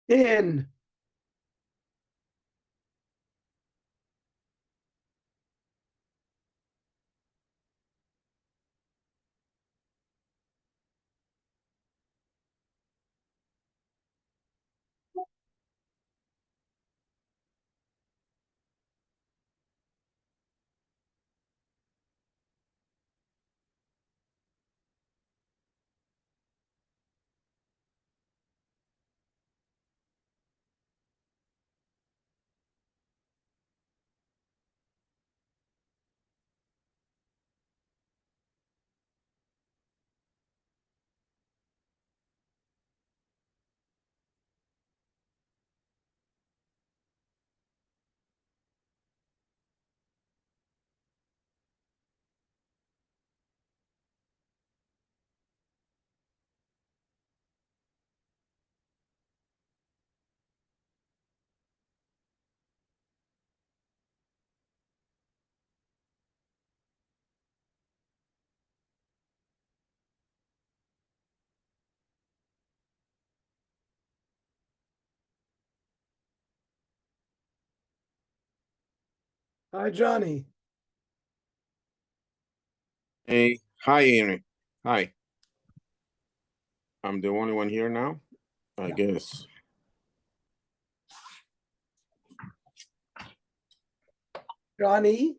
In. Hi, Johnny. Hey, hi, Henry. Hi. I'm the only one here now, I Yeah. guess. Johnny,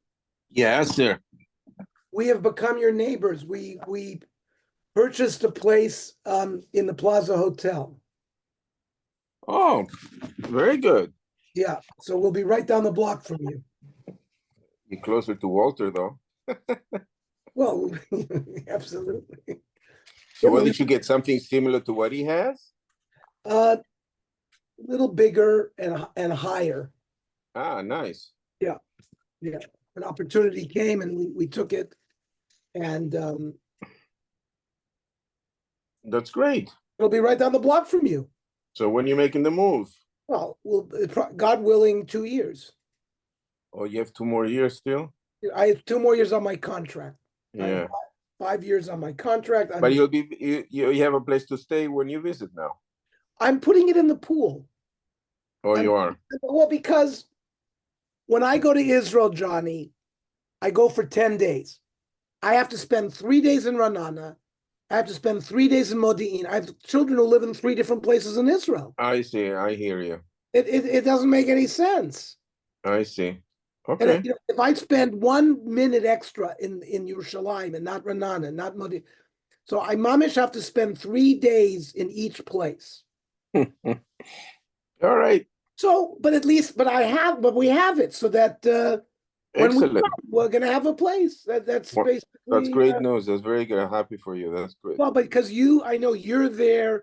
Yes, sir. we have become your neighbors. We purchased a place in the Plaza Hotel. Oh, very good. Yeah, so we'll be right down the block from you. You're closer to Walter, though. Well, absolutely. So Yeah, what did you get? Something similar to what he has? a little bigger and higher. Ah, nice. Yeah, yeah. An opportunity came and we took it, and That's great. it'll be right down the block from you. So when you making the move? Well, God willing, 2 years. Oh, you have 2 more years still? I have 2 more years on my contract. I have Yeah. 5 years on my contract. But you have a place to stay when you visit now. I'm putting it in the pool. Oh, I'm you are. Well, because when I go to Israel, Johnny, I go for 10 days. I have to spend 3 days in Ranana. I have to spend 3 days in Modi'in. I have children who live in 3 different places in Israel. I see. I hear you. It doesn't make any sense. I see. And Okay. if I spend 1 minute extra in Yerushalayim and not Ranana, not Modi'in, so I mamish have to spend 3 days in each place. All right. So, but we have it so that when Excellent. we're going to have a place. That's Well, that's basically great news. That's very good. I'm happy for you. That's great. well, because I know you're there,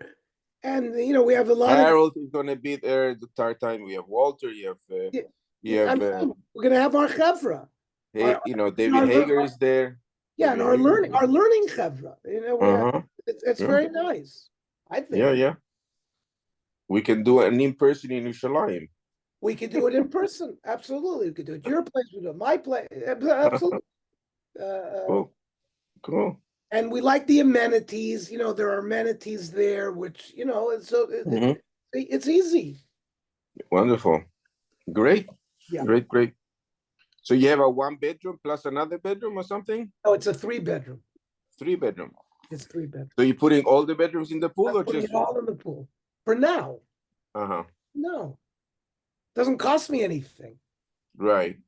and we have a lot of. Harold is going to be there the entire time. We have Walter. Yeah, You I'm have, saying we're going to have our chevra, hey, David our Hager is there. yeah, and David Hager. our learning chevra. We have Uh-huh. it's Yeah. very nice. I Yeah, think yeah. We can do an in-person in Yerushalayim. we could do it in person. Absolutely, we could do it your place. We do it my place. Absolutely. Cool. Cool. And we like the amenities. There are amenities there, which Mhm. it's easy. Wonderful. Great. Yeah. Great, great. So you have a 1 bedroom plus another bedroom or something? Oh, it's a 3 bedroom. 3 bedroom. It's 3 bedroom. So you're putting all the bedrooms in the pool I'm or putting just? it all in the pool for now. Uh-huh. No, doesn't cost me anything. Right.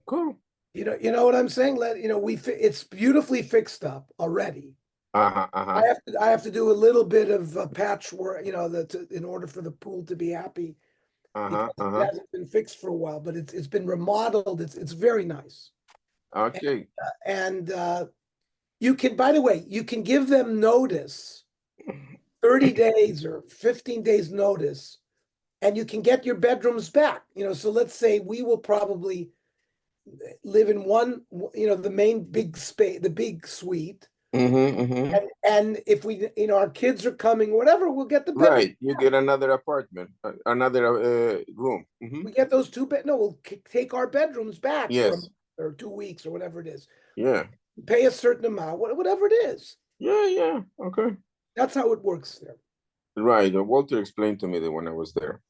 Cool. You know what I'm saying? It's beautifully fixed up already. Uh-huh. Uh-huh. I have to do a little bit of patchwork, in order for the pool to be happy Uh-huh. because it Uh-huh. hasn't been fixed for a while, but it's been remodeled. It's very nice. Okay. And you can, by the way, you can give them notice, 30 days or 15 days notice, and you can get your bedrooms back. So let's say we will probably live in one, the main big space, the big suite. Mm-hmm, mm-hmm. And if we, our kids are coming, whatever, we'll get the bedroom. Right. You get another apartment, another room. Mm-hmm. We get those no, we'll take our bedrooms back for a Yes. month or 2 weeks or whatever it is. Yeah. Pay a certain amount, whatever it is. Yeah, yeah. Okay. That's how it works there. Right. Walter explained to me that when I was there.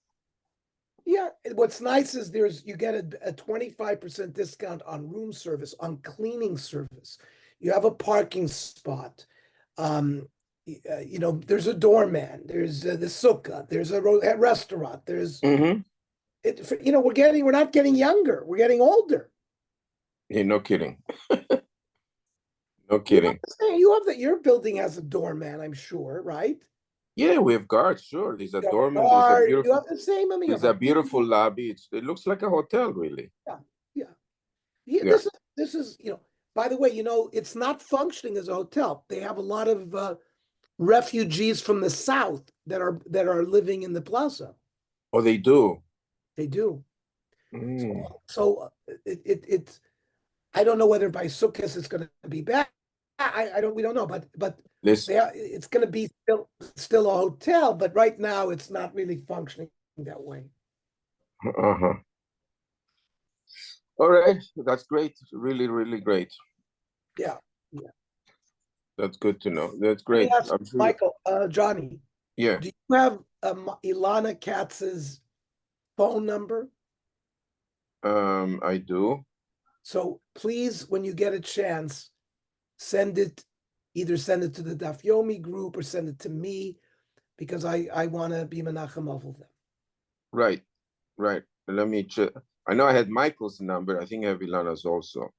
Yeah, what's nice is you get a 25% discount on room service, on cleaning service. You have a parking spot. There's a doorman, there's the sukkah, there's a restaurant, there's Mm-hmm. we're not getting younger, we're getting older. Yeah, no kidding. No You kidding. understand? You have that your building has a doorman, I'm sure, right? Yeah, we have guards, sure. There's a You have a doorman, guard, you have the same. I mean, you there's have a a beautiful lobby. It looks like a hotel, really. yeah, yeah. Yeah, Yeah. this is by the way, it's not functioning as a hotel. They have a lot of refugees from the south that are living in the plaza. Oh, they do. They do. Mm. So it's I don't know whether by Sukkot it's going to be back. I don't we don't know, but This, it's going to be still a hotel, but right now it's not really functioning that way. uh-huh. All right. That's great. Really, really great. Yeah, yeah. That's good to know. That's Let me great. ask I'm sure. Michael, Johnny, Yeah. do you have Ilana Katz's phone number? I do. So please, when you get a chance, send it, either send it to the Daf Yomi group or send it to me, because I want to be Menachem of them. Right. Right. Let me check. I know I had Michael's number. I think I have Ilana's also.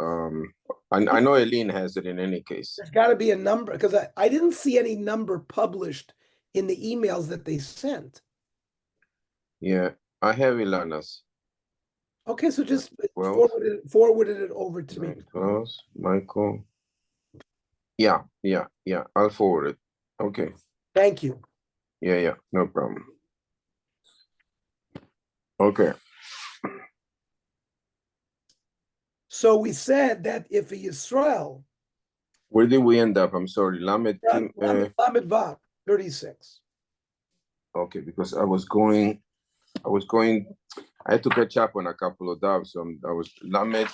I know Eileen has it in any case. There's got to be a number, because I didn't see any number published in the emails that they sent. Yeah, I have Ilana's. Okay, so just 12, forwarded it over to me. 9, 12, Michael. Yeah, yeah, yeah. I'll forward it. Okay. Thank you. Yeah, yeah. No problem. Okay. So we said that if a Yisrael, Where did we end up? I'm sorry. Lamed Kim. Lamed Vav, 36. Okay, because I had to catch up on a couple of doves. So I was Lamed,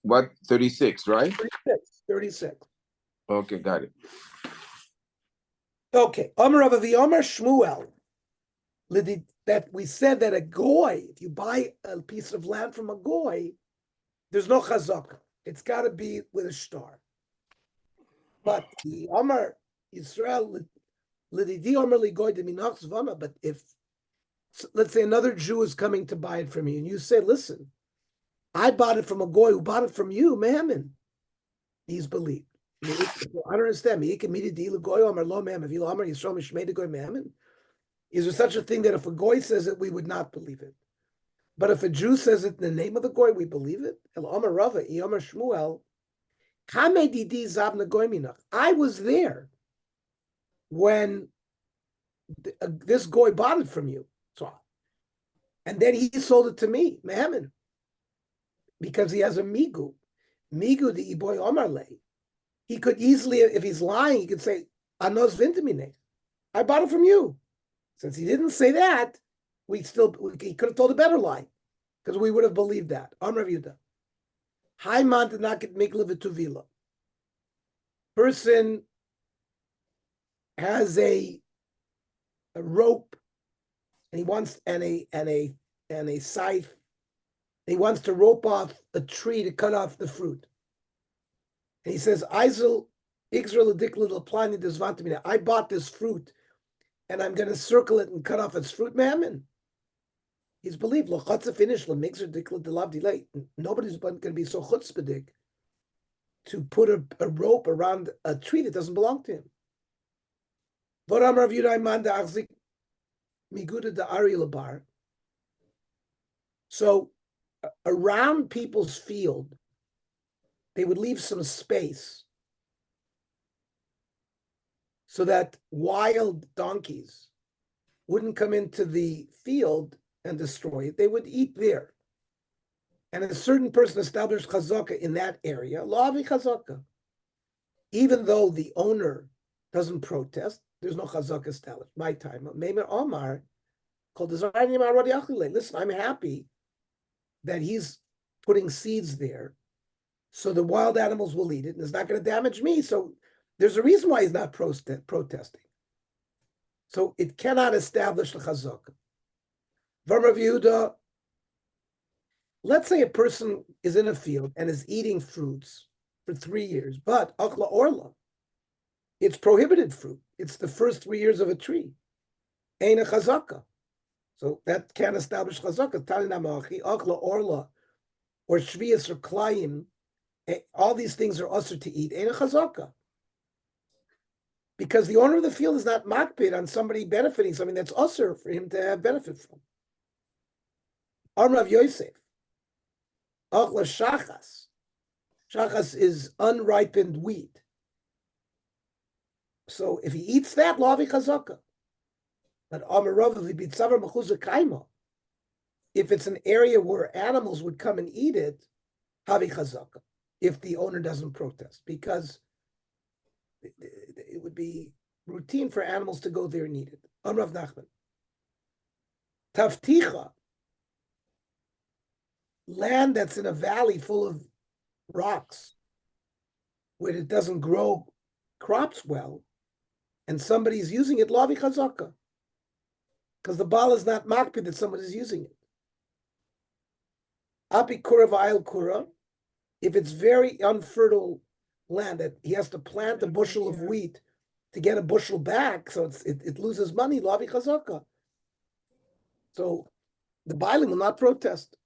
what, 36, right? 36. Okay, got it. Okay. Amar Rav Amar Shmuel. That we said that a goy, if you buy a piece of land from a goy, there's no chazaka. It's got to be with a star. But the Amar Yisrael Lididi Amar Ligoy de Minach Zvana. But if, let's say, another Jew is coming to buy it from you, and you say, "Listen, I bought it from a goy who bought it from you, Mehaman." He's believed. I don't understand. Is there such a thing that if a goy says it, we would not believe it? But if a Jew says it in the name of the goy, we believe it. I was there when this goy bought it from you. So, and then he sold it to me, Mehaman, because he has a migu. Migu the iboy omarle. He could easily, if he's lying, he could say, Anos vintamine. I bought it from you. Since he didn't say that, he could have told a better lie, because we would have believed that. Amr Yuda. High mountain not get mikla v'tuvila. Person has a rope, and he wants and a scythe. And he wants to rope off a tree to cut off the fruit. And he says, Eisel Israel adikla. I bought this fruit, and I'm going to circle it and cut off its fruit, mammon. He's believed. Nobody's going to be so chutzpahdik to put a rope around a tree that doesn't belong to him. So around people's field, they would leave some space so that wild donkeys wouldn't come into the field and destroy it. They would eat there. And a certain person established chazaka in that area, lavi chazaka. Even though the owner doesn't protest, there's no chazaka established. My time. Meimer Omar called listen, I'm happy that he's putting seeds there so the wild animals will eat it and it's not going to damage me. So there's a reason why he's not protesting. So it cannot establish the chazaka. Rav Yehuda, let's say a person is in a field and is eating fruits for 3 years, but akla orla, it's prohibited fruit. It's the first 3 years of a tree. Ain't a chazaka. So that can't establish chazaka. Tanina ma'achi, akla orla, or shvius or klayim, all these things are usher to eat. Ain't a chazaka. Because the owner of the field is not makbid on somebody benefiting something that's usher for him to have benefit from. Amrav Yosef, akla shachas. Shachas is unripened wheat. So if he eats that, lavi chazaka. But if it's an area where animals would come and eat it, havi chazaka, if the owner doesn't protest, because it would be routine for animals to go there and eat it. Amrav Nachman. Tafticha, land that's in a valley full of rocks, where it doesn't grow crops well, and somebody's using it, lavi chazaka. Because the ball is not makpid that someone is using it. Api kura v'ayil kura, if it's very unfertile land that he has to plant a bushel of wheat to get a bushel back, so it loses money, lavi chazaka. So the bailing will not protest.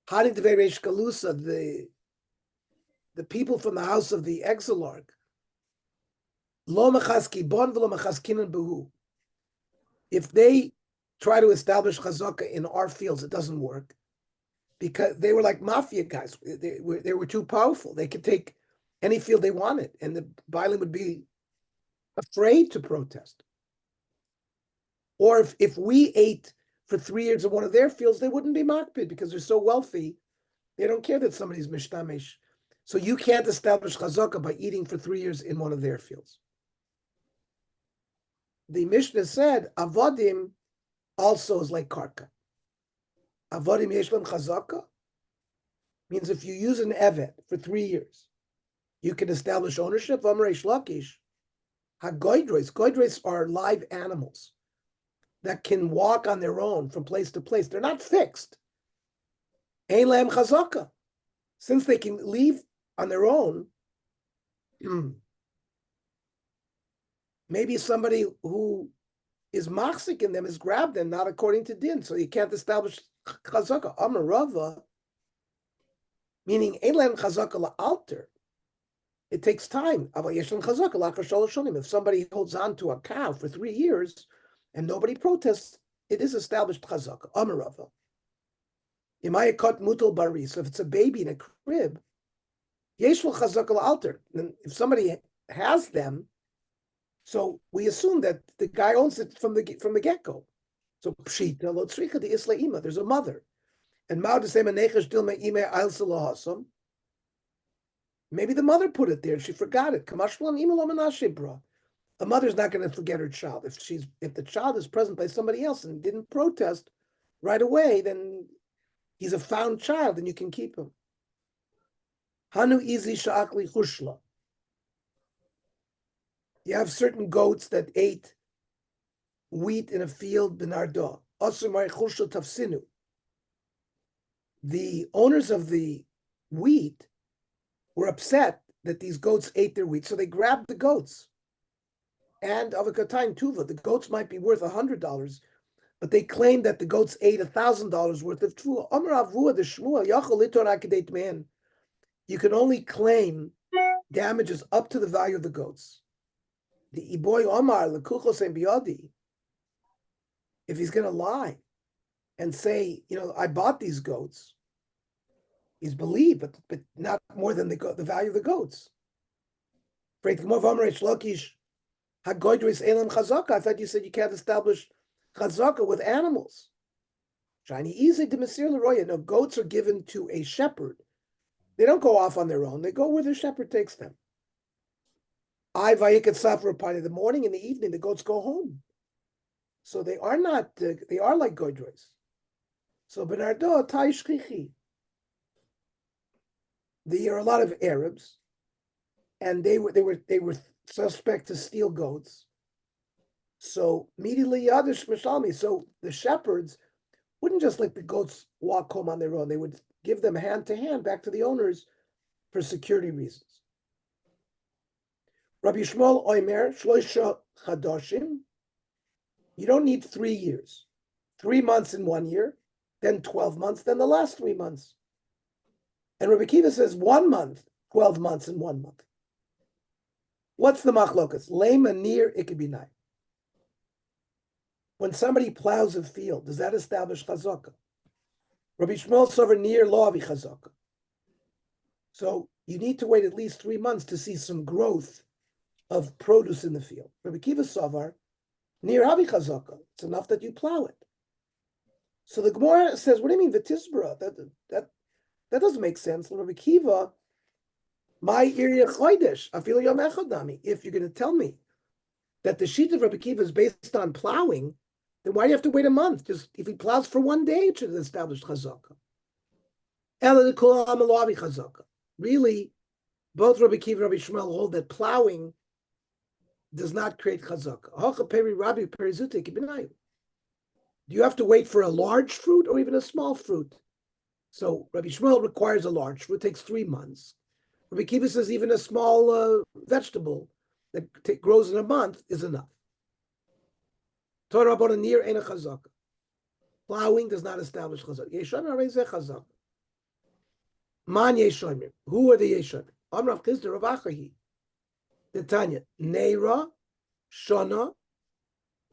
Hani devei Reish Galusa, the people from the house of the exilarch, lo mechaski bon v'lo mechaskinan behu. If they try to establish chazaka in our fields, it doesn't work because they were like mafia guys. They were too powerful. They could take any field they wanted, and the Bailim would be afraid to protest. Or if we ate for 3 years of one of their fields, they wouldn't be makpid because they're so wealthy. They don't care that somebody's mishtamesh. So you can't establish chazaka by eating for 3 years in one of their fields. The Mishnah said, avodim also is like karka. Avodim yeshlam chazaka means if you use an evet for 3 years, you can establish ownership. Amreish lakish, hagoydres. Goydres are live animals that can walk on their own from place to place. They're not fixed. Ein lehem chazaka. Since they can leave on their own, maybe somebody who is machzik in them has grabbed them, not according to din, so you can't establish chazaka. Amar Rava, meaning elam chazaka la'alter. It takes time. If somebody holds on to a cow for 3 years and nobody protests, it is established chazaka. Amar Rava. Imayakot mutal bari. So if it's a baby in a crib, yeshul chazaka la'alter. And if somebody has them, so we assume that the guy owns it from the get-go. So pshita lo tzricha di isla ima. There's a mother, and ma'od sema nechesh dilma ime al salahasam. Maybe the mother put it there and she forgot it. Kamashlan ima lo menashe bra. A mother's not going to forget her child if the child is present by somebody else and didn't protest right away. Then he's a found child and you can keep him. Hanu izi sha'akli chushla. You have certain goats that ate wheat in a field, benardo. The owners of the wheat were upset that these goats ate their wheat, so they grabbed the goats. And avakatayim tuva, the goats might be worth $100, but they claimed that the goats ate $1,000 worth of trua. Amar avua the shmua yachol litor akadeit man. You can only claim damages up to the value of the goats. The iboy omar lekuchos and biodi. If he's going to lie and say, I bought these goats, he's believed, but not more than the value of the goats. I thought you said you can't establish chazaka with animals. Shiny easy to Mesir Leroya. No, goats are given to a shepherd. They don't go off on their own. They go where the shepherd takes them. I vayikat safra party. The morning and the evening, the goats go home. So they are not. They are like goydres. So benardo taishchichi. There are a lot of Arabs, and they were suspect to steal goats. So immediately Yadish Mishalmi. So the shepherds wouldn't just let the goats walk home on their own. They would give them hand to hand back to the owners for security reasons. Rabbi Shmuel Oimer, Shloisha Chadoshim. You don't need 3 years. 3 months in 1 year, then 12 months, then the last 3 months. And Rabbi Kiva says 1 month, 12 months in 1 month. What's the machlokas? Lema near ikibinai. When somebody plows a field, does that establish chazaka? Rabbi Shmuel sover near lo avi chazaka. So you need to wait at least 3 months to see some growth of produce in the field. Rabbi Kiva sover near avi chazaka. It's enough that you plow it. So the Gemara says, what do you mean v'tisbra? That doesn't make sense. Rabbi Kiva, my area chodesh, afilo yom echad nami. If you're going to tell me that the sheet of Rabbi Kiva is based on plowing, then why do you have to wait a month? Just if he plows for 1 day, it should have established chazaka. Ela dekol amalavi chazaka. Really, both Rabbi Kiva and Rabbi Shmuel hold that plowing does not create chazaka. Hacha peri Rabbi perizute kibinayu. Do you have to wait for a large fruit or even a small fruit? So Rabbi Shmuel requires a large fruit, takes 3 months. Rabbi Kiva says even a small vegetable that grows in a month is enough. Torah about a near and a chazaka. Plowing does not establish chazaka. Yeshomim are zeh chazaka. Man yeshomim. Who are the yeshomim? Amrav Chisda Rav Achahi. The Tanya. Neira, Shana.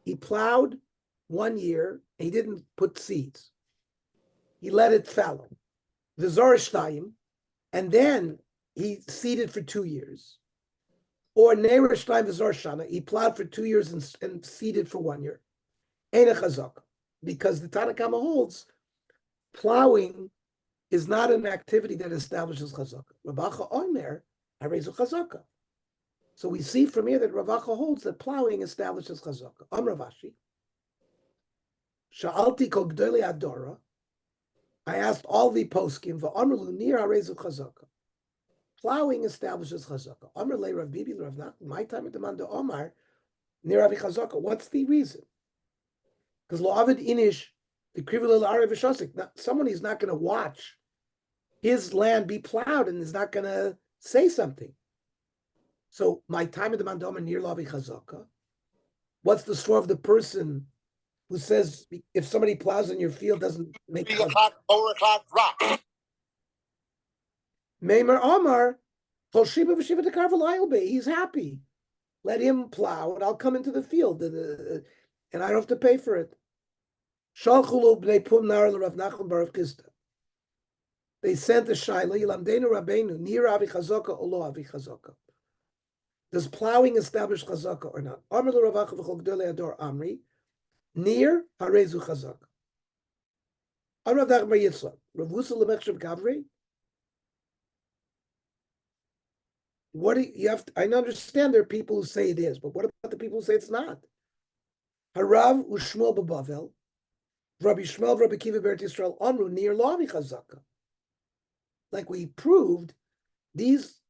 He plowed 1 year. And he didn't put seeds. He let it fallow. The Zorishtayim. And then he seeded for 2 years. Or Neira Shtayim V'Zor Shana. He plowed for 2 years and seeded for 1 year. Ein a chazaka. Because the Tanakama holds plowing is not an activity that establishes chazaka. Ravacha Omer, Harezu chazaka. So we see from here that Ravacha holds that plowing establishes chazaka. Am Ravashi. Sha'alti kol gdolei adora. I asked all the poskim va'amrlu nir Harezu chazaka. Plowing establishes chazaka. Amr le Rav Bibi Rav Nachman. My time at the Manda Omar nir Avi chazaka. What's the reason? Because lo avid inish the krivul el arev v'shosik. Someone is not going to watch his land be plowed and is not going to say something. So my time at the mandoma near lavi chazaka. What's the score of the person who says if somebody plows in your field doesn't make 3 o'clock, 4 o'clock, rock. Meimer Omar, Kol Shiva v'Shiva Dekar v'Layil Bei. He's happy. Let him plow, and I'll come into the field, and I don't have to pay for it. Shalchulu b'nei Pum Nar l'Rav Nachman bar Rav Chisda. They sent the Shaila, Yilamdeinu Rabbeinu, Nir Avi Chazaka or Lo Avi Chazaka. Does plowing establish chazaka or not? Amr l'Ravacha v'chol gdolei ador Amri, Nir Harezu Chazaka. Amr Rav Nachman bar Yitzchak, Rav Husa l'Mechshav Gavri. What do you have? I understand there are people who say it is, but what about the people who say it's not? Harav u'Shmuel b'Bavel, Rabbi Shmuel, Rabbi Kiva Beret Yisrael, Amru Nir Lo Avi Chazaka. Like we proved, these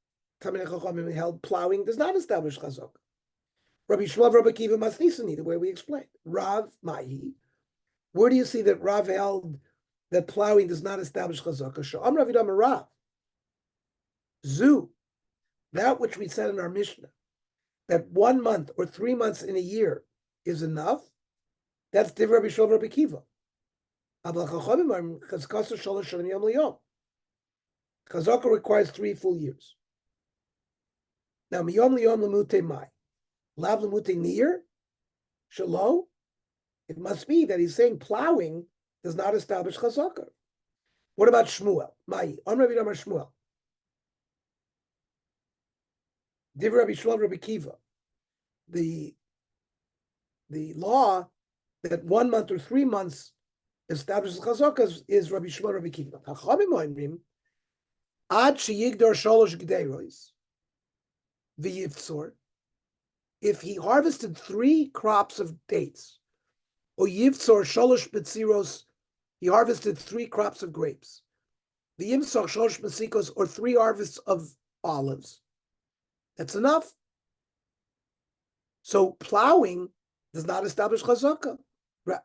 Talmidei Chachamim held plowing does not establish chazaka. Rabbi Shmuel, Rabbi Kiva Masnisani, the way we explained. Rav Mahi. Where do you see that Rav held that plowing does not establish chazaka? Sha'am Ravidam Rav. Zu. That which we said in our Mishnah, that 1 month or 3 months in a year is enough. That's Div Rabbi Shmuel, Rabbi Kiva. Chazaka requires 3 full years. Now, miyom liyom lemute mai, lav lemute nir, shalo. It must be that he's saying plowing does not establish chazaka. What about Shmuel? Mai, on Rabbi Damar Shmuel. Div Rabbi Shmuel, Rabbi Kiva. The law that 1 month or 3 months establishes chazaka is Rabbi Shmuel, Rabbi Kiva. Chachamim oimrim, ad sheyigdor shalosh gdeiros, v'yivtzor, if he harvested 3 crops of dates, or yivtzor shalosh betziros, he harvested 3 crops of grapes, v'yimtzor shalosh mesikos, or 3 harvests of olives, that's enough. So plowing does not establish chazaka.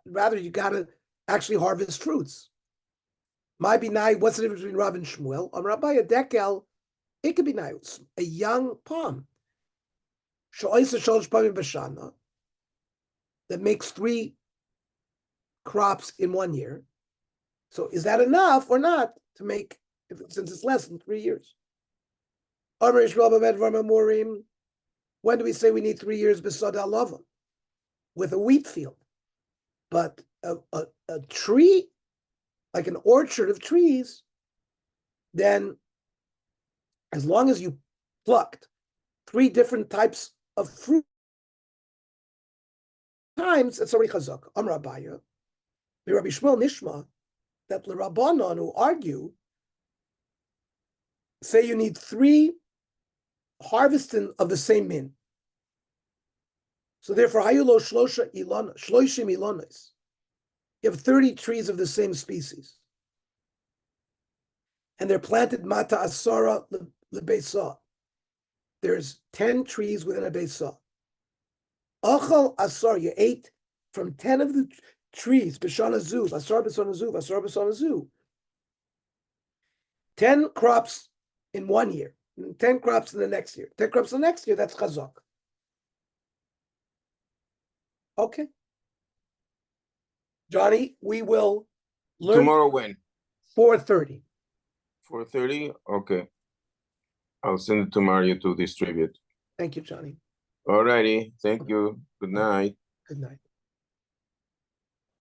Rather, you got to actually harvest fruits. My binai, what's the difference between Rav and Shmuel? Rabbi a dekel, it could be nice. A young palm. That makes 3 crops in 1 year. So is that enough or not to make, since it's less than 3 years? When do we say we need 3 years besod alava? With a wheat field. But a tree, like an orchard of trees, then as long as you plucked 3 different types of fruit times, it's already chazak. Amar Abaya, Rabbi Shmuel Nishma, that the Rabbanon who argue say you need 3 harvesting of the same min. So therefore, hayulo shloishim ilonis. You have 30 trees of the same species, and they're planted mata asara lebeisa. There's 10 trees within a beisa. Achal asar, you ate from 10 of the trees. B'shana zuv, asar b'shana zuv, asar b'shana zuv. 10 crops in 1 year, 10 crops in the next year, 10 crops in the next year. That's chazak. Okay, Johnny, we will learn Tomorrow when? 4:30. 4:30? Okay. I'll send it to Mario to distribute. Thank you, Johnny. Alrighty. Thank you. Good night. Good night.